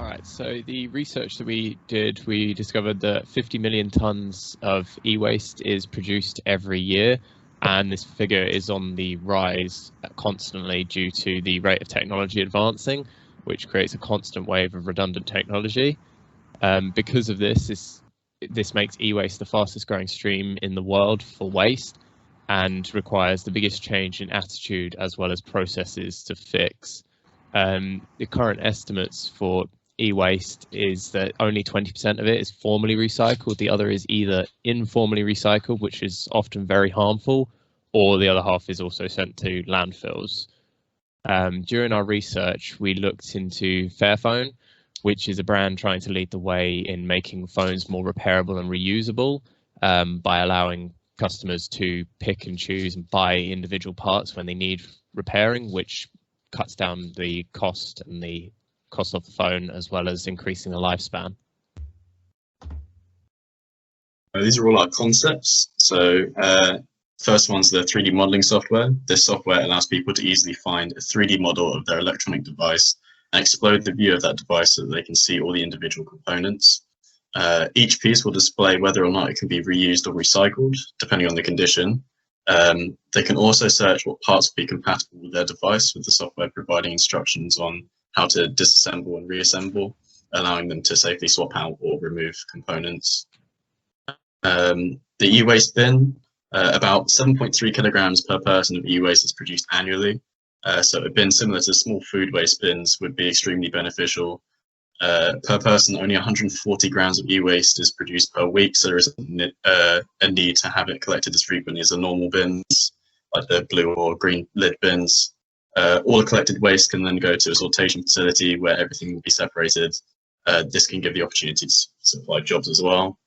All right, so the research that we did, we discovered that 50 million tons of e-waste is produced every year, and this figure is on the rise constantly due to the rate of technology advancing, which creates a constant wave of redundant technology. Because of this makes e-waste the fastest growing stream in the world for waste and requires the biggest change in attitude as well as processes to fix. The current estimates for e-waste is that only 20% of it is formally recycled. The other is either informally recycled, which is often very harmful, or the other half is also sent to landfills. During our research, we looked into Fairphone, which is a brand trying to lead the way in making phones more repairable and reusable by allowing customers to pick and choose and buy individual parts when they need repairing, which cuts down the cost and the cost of the phone, as well as increasing the lifespan. These are all our concepts. So first one's the 3D modeling software. This software allows people to easily find a 3D model of their electronic device and explode the view of that device so that they can see all the individual components. Each piece will display whether or not it can be reused or recycled, depending on the condition. They can also search what parts will be compatible with their device, with the software providing instructions on how to disassemble and reassemble, allowing them to safely swap out or remove components. The e-waste bin, about 7.3 kilograms per person of e-waste is produced annually. So a bin similar to small food waste bins would be extremely beneficial. Per person, only 140 grams of e-waste is produced per week, so there isn't a need to have it collected as frequently as the normal bins, like the blue or green lid bins. All the collected waste can then go to a sortation facility where everything will be separated. This can give the opportunity to supply jobs as well.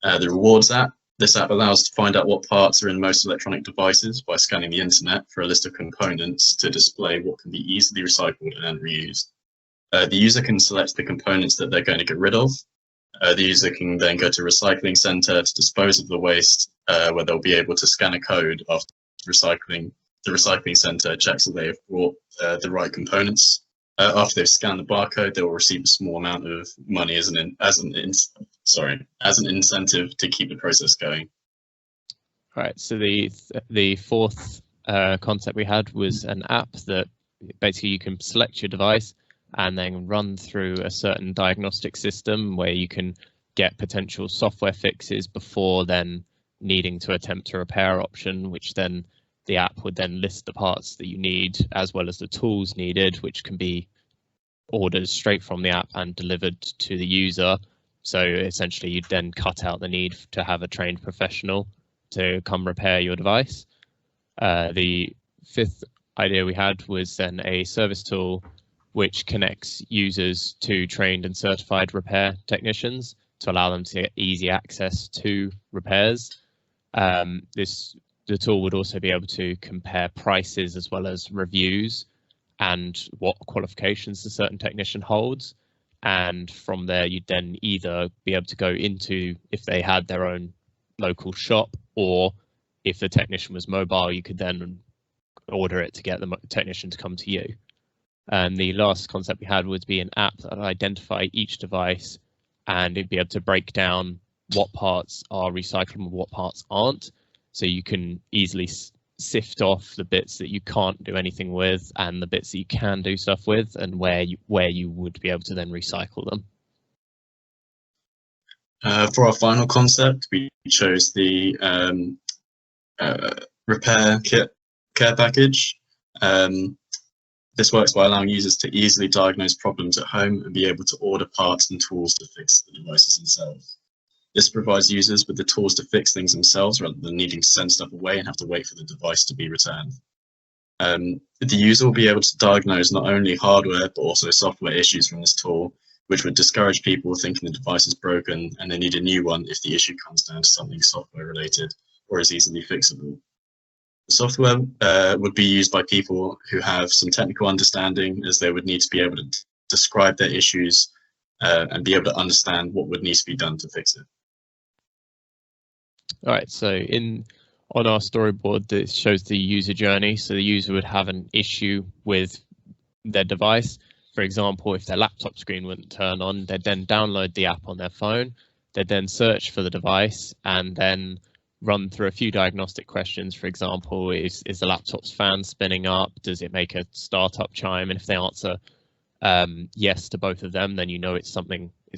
The rewards app. This app allows us to find out what parts are in most electronic devices by scanning the internet for a list of components to display what can be easily recycled and reused. The user can select the components that they're going to get rid of. The user can then go to a recycling center to dispose of the waste, where they'll be able to scan a code after recycling. The recycling center checks that they have brought the right components. After they've scanned the barcode, they will receive a small amount of money as an incentive to keep the process going. All right. So the fourth concept we had was an app that basically you can select your device and then run through a certain diagnostic system where you can get potential software fixes before then needing to attempt a repair option, which then the app would then list the parts that you need as well as the tools needed, which can be ordered straight from the app and delivered to the user. So essentially you'd then cut out the need to have a trained professional to come repair your device. The fifth idea we had was then a service tool which connects users to trained and certified repair technicians to allow them to get easy access to repairs. The tool would also be able to compare prices as well as reviews and what qualifications a certain technician holds. And from there, you'd then either be able to go into, if they had their own local shop, or if the technician was mobile, you could then order it to get the technician to come to you. And the last concept we had would be an app that would identify each device, and it'd be able to break down what parts are recyclable and what parts aren't. So you can easily sift off the bits that you can't do anything with and the bits that you can do stuff with, and where you would be able to then recycle them. For our final concept, we chose the repair kit care package. This works by allowing users to easily diagnose problems at home and be able to order parts and tools to fix the devices themselves. This provides users with the tools to fix things themselves rather than needing to send stuff away and have to wait for the device to be returned. The user will be able to diagnose not only hardware but also software issues from this tool, which would discourage people thinking the device is broken and they need a new one if the issue comes down to something software related or is easily fixable. The software would be used by people who have some technical understanding, as they would need to be able to describe their issues and be able to understand what would need to be done to fix it. All right, so on our storyboard, this shows the user journey. So the user would have an issue with their device. for example, if their laptop screen wouldn't turn on, they'd then download the app on their phone, they'd then search for the device and then run through a few diagnostic questions. For example, is the laptop's fan spinning up? Does it make a startup chime? And if they answer yes to both of them, then you know it's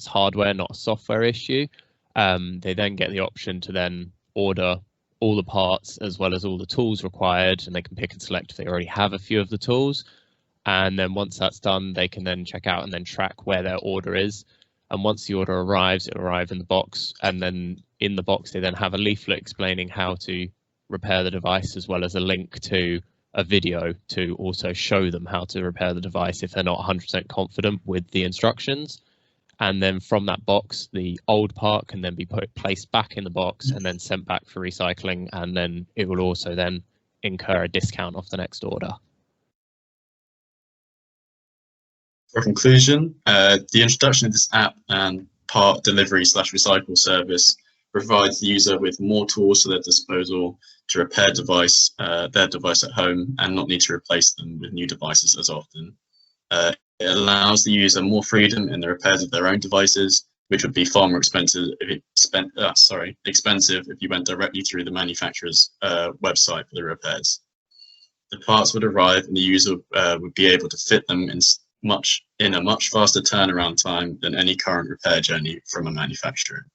hardware, not a software issue. They then get the option to then order all the parts as well as all the tools required, and they can pick and select if they already have a few of the tools. And then once that's done, they can then check out and then track where their order is. And once the order arrives, it'll arrive in the box, and then in the box they then have a leaflet explaining how to repair the device, as well as a link to a video to also show them how to repair the device if they're not 100% confident with the instructions. And then from that box, the old part can then be placed back in the box and then sent back for recycling, and then it will also then incur a discount off the next order. For conclusion, the introduction of this app and part delivery / recycle service provides the user with more tools at their disposal to repair their device at home and not need to replace them with new devices as often. It allows the user more freedom in the repairs of their own devices, which would be far more expensive if you went directly through the manufacturer's website for the repairs. The parts would arrive and the user would be able to fit them in a much faster turnaround time than any current repair journey from a manufacturer.